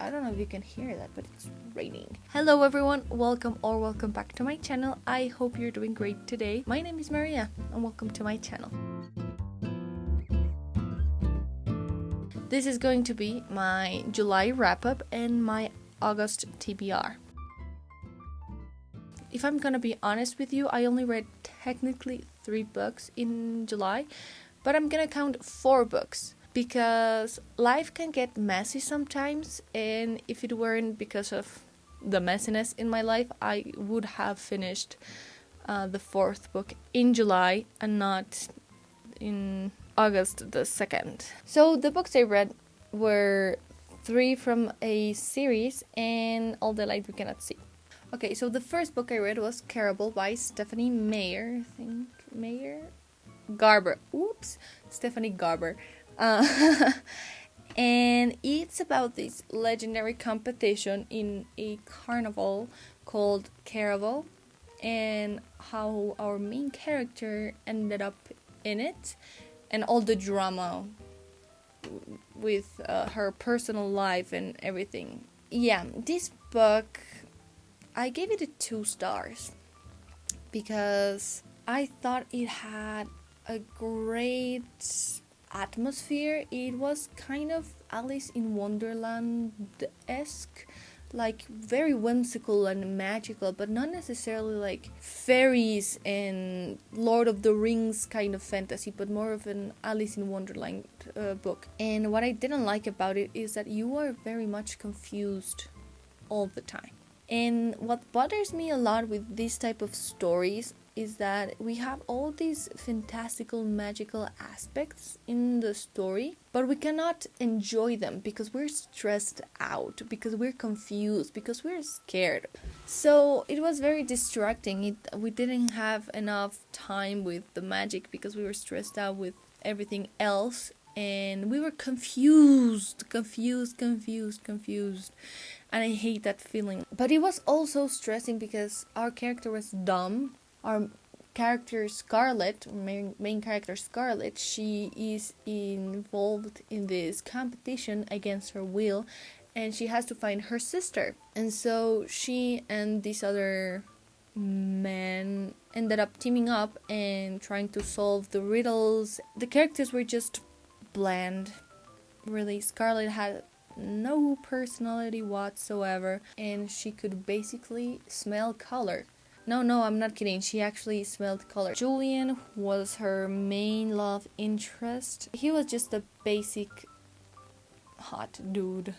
I don't know if you can hear that, but it's raining. Hello everyone, welcome back to my channel. I hope you're doing great today. My name is Maria and welcome to my channel. This is going to be my July wrap-up and my August TBR. If I'm gonna be honest with you, I only read technically 3 books in July, but I'm gonna count 4 books because life can get messy sometimes, and if it weren't because of the messiness in my life, I would have finished the 4th book in July and not in August the 2nd. So the books I read were 3 from a series and All the Light We Cannot See. Okay, so the first book I read was Carable by Stephanie Meyer. Garber. Oops, Stephanie Garber. And it's about this legendary competition in a carnival called Carnival, and how our main character ended up in it, and all the drama with her personal life and everything. Yeah, this book, I gave it 2 stars because I thought it had a great atmosphere. It was kind of Alice in Wonderland-esque, like very whimsical and magical, but not necessarily like fairies and Lord of the Rings kind of fantasy, but more of an Alice in Wonderland book. And what I didn't like about it is that you are very much confused all the time. And what bothers me a lot with this type of stories is that we have all these fantastical, magical aspects in the story, but we cannot enjoy them because we're stressed out, because we're confused, because we're scared. So it was very distracting. We didn't have enough time with the magic because we were stressed out with everything else, and we were confused. And I hate that feeling. But it was also stressing because our character was dumb. Our character Scarlett, main character Scarlett, she is involved in this competition against her will, and she has to find her sister. And so she and this other man ended up teaming up and trying to solve the riddles. The characters were just bland. Really, Scarlett had no personality whatsoever, and she could basically smell color. No, I'm not kidding. She actually smelled color. Julian was her main love interest. He was just a basic hot dude,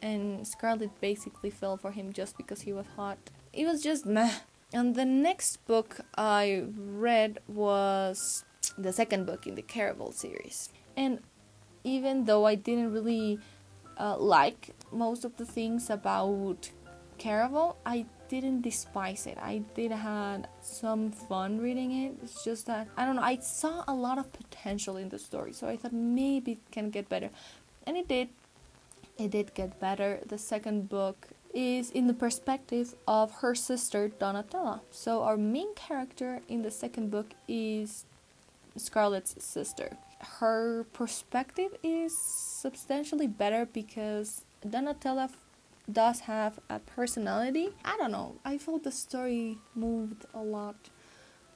and Scarlett basically fell for him just because he was hot. It was just meh. And the next book I read was the second book in the Carnival series. And even though I didn't really like most of the things about Carnival, I didn't despise it. I did have some fun reading it. It's just that, I don't know, I saw a lot of potential in the story, so I thought maybe it can get better. And it did. It did get better. The second book is in the perspective of her sister Donatella. So our main character in the second book is Scarlett's sister. Her perspective is substantially better because Donatella does have a personality. I don't know, I felt the story moved a lot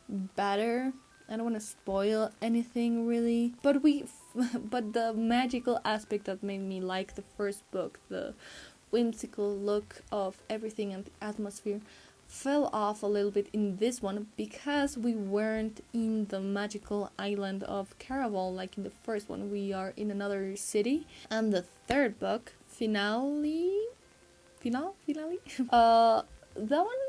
better. I don't want to spoil anything really, but the magical aspect that made me like the first book, the whimsical look of everything and the atmosphere, fell off a little bit in this one because we weren't in the magical island of Carnival like in the first one. We are in another city. And the third book, Finale. That one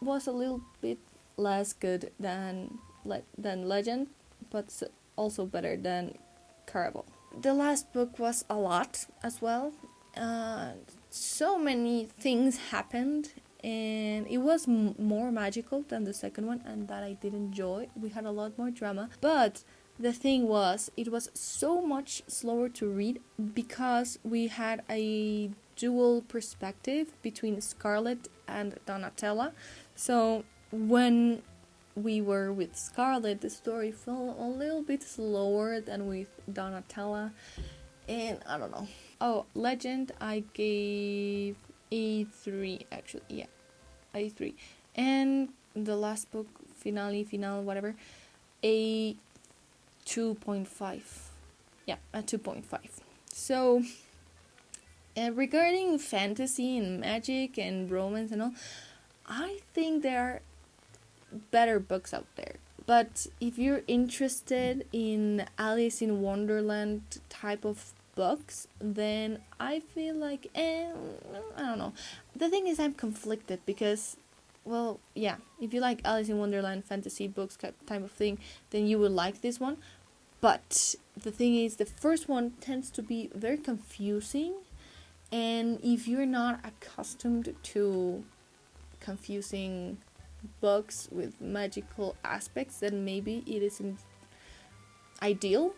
was a little bit less good than Legend, but also better than Carnival. The last book was a lot as well. So many things happened, and it was more magical than the second one, and that I did enjoy. We had a lot more drama, but the thing was, it was so much slower to read because we had a dual perspective between Scarlett and Donatella. So when we were with Scarlett, the story felt a little bit slower than with Donatella, And I don't know. Oh, Legend, I gave A3, actually. Yeah, A3. And the last book, Finale, whatever, a 2.5. Yeah, a 2.5. So, regarding fantasy and magic and romance and all, I think there are better books out there. But if you're interested in Alice in Wonderland type of books, then I feel like, I don't know. The thing is, I'm conflicted because, well, yeah, if you like Alice in Wonderland fantasy books type of thing, then you will like this one. But the thing is, the first one tends to be very confusing, and if you're not accustomed to confusing books with magical aspects, then maybe it isn't ideal.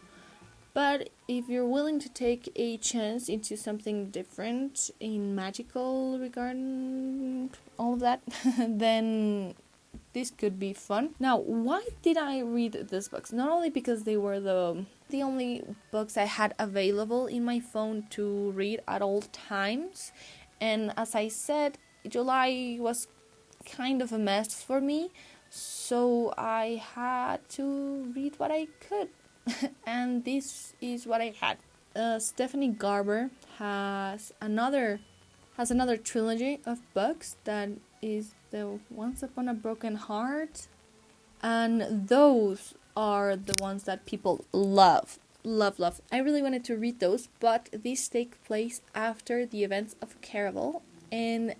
But if you're willing to take a chance into something different in magical regarding all of that, then this could be fun. Now, why did I read these books? Not only because they were the only books I had available in my phone to read at all times, and as I said, July was kind of a mess for me, so I had to read what I could. And this is what I had. Stephanie Garber has another trilogy of books that is the Once Upon a Broken Heart, and those are the ones that people love. I really wanted to read those, but these take place after the events of Caraval, and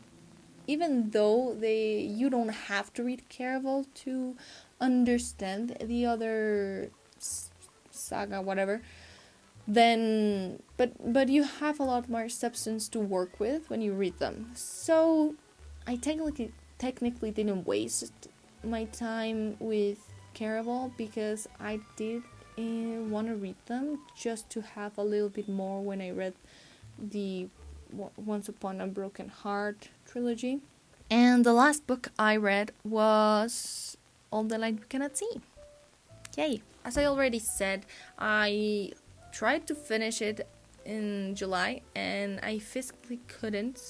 even though you don't have to read Caraval to understand the other saga, whatever, then but you have a lot more substance to work with when you read them. So I technically didn't waste my time with Caraval because I did want to read them just to have a little bit more when I read the Once Upon a Broken Heart trilogy. And the last book I read was All the Light We Cannot See. Yay! As I already said, I tried to finish it in July and I physically couldn't,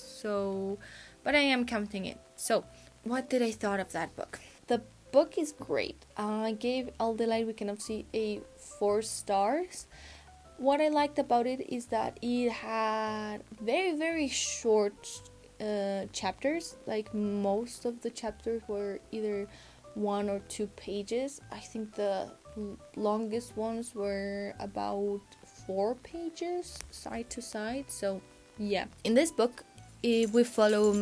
but I am counting it. So, what did I thought of that book? The book is great. I gave All the Light We Cannot See a 4 stars. What I liked about it is that it had very, very short chapters. Like most of the chapters were either 1 or 2 pages. I think the longest ones were about 4 pages side to side. So yeah, in this book we follow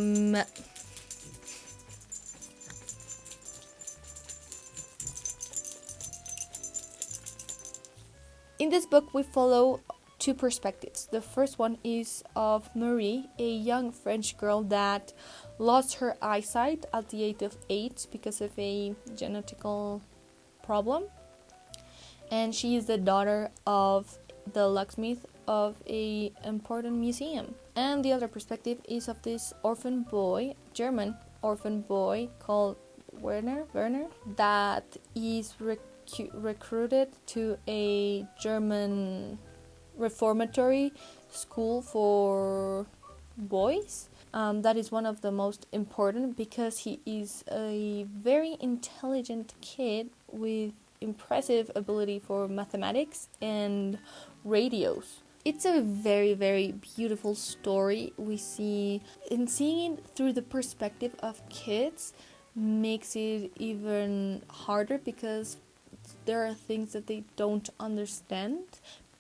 In this book, we follow 2 perspectives. The first one is of Marie, a young French girl that lost her eyesight at the age of 8 because of a genetical problem. And she is the daughter of the locksmith of a important museum. And the other perspective is of this orphan boy, German orphan boy called Werner, that is recruited to a German reformatory school for boys. That is one of the most important because he is a very intelligent kid with impressive ability for mathematics and radios. It's a very, very beautiful story. Seeing it through the perspective of kids makes it even harder because there are things that they don't understand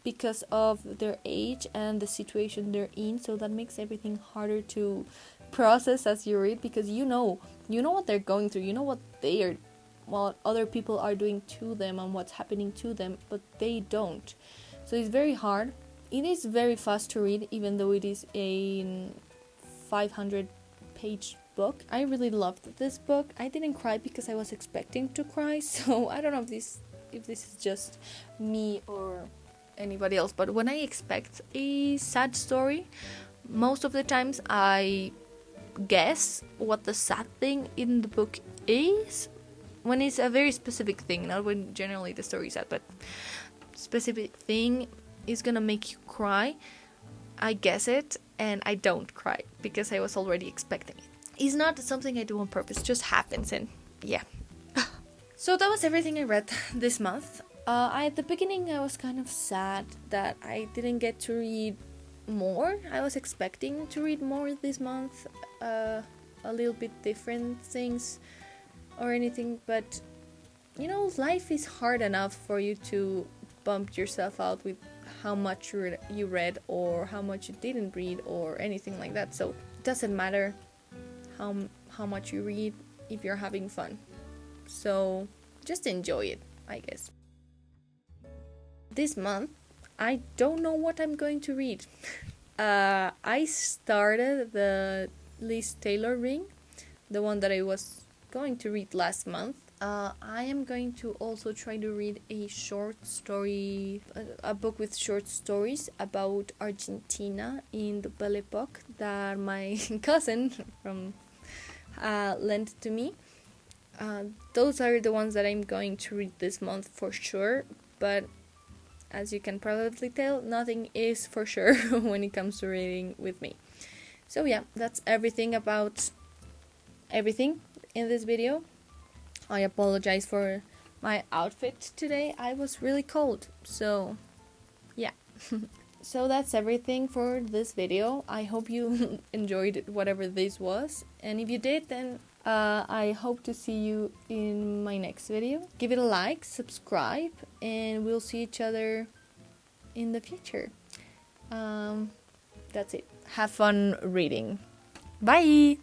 because of their age and the situation they're in, so that makes everything harder to process as you read, because you know what they're going through, you know what other people are doing to them and what's happening to them, but they don't. So it's very hard. It is very fast to read, even though it is a 500-page book. I really loved this book. I didn't cry because I was expecting to cry, so I don't know if this is just me or anybody else, but when I expect a sad story, most of the times I guess what the sad thing in the book is, when it's a very specific thing, not when generally the story is sad, but specific thing, is gonna make you cry, I guess it, and I don't cry because I was already expecting it. It's not something I do on purpose, it just happens, and yeah. So that was everything I read this month. At the beginning I was kind of sad that I didn't get to read more. I was expecting to read more this month, a little bit different things or anything, but you know, life is hard enough for you to bump yourself out with how much you read or how much you didn't read or anything like that. So it doesn't matter how much you read if you're having fun. So just enjoy it, I guess. This month I don't know what I'm going to read. I started the Liz Taylor Ring, the one that I was going to read last month. I am going to also try to read a short story, a book with short stories about Argentina in the Belle Epoque that my cousin from lent to me. Those are the ones that I'm going to read this month for sure, but as you can probably tell, nothing is for sure when it comes to reading with me. So yeah, that's everything about everything in this video. I apologize for my outfit today. I was really cold, so yeah. So that's everything for this video. I hope you enjoyed whatever this was, and if you did, then I hope to see you in my next video. Give it a like, subscribe, and we'll see each other in the future. That's it. Have fun reading. Bye!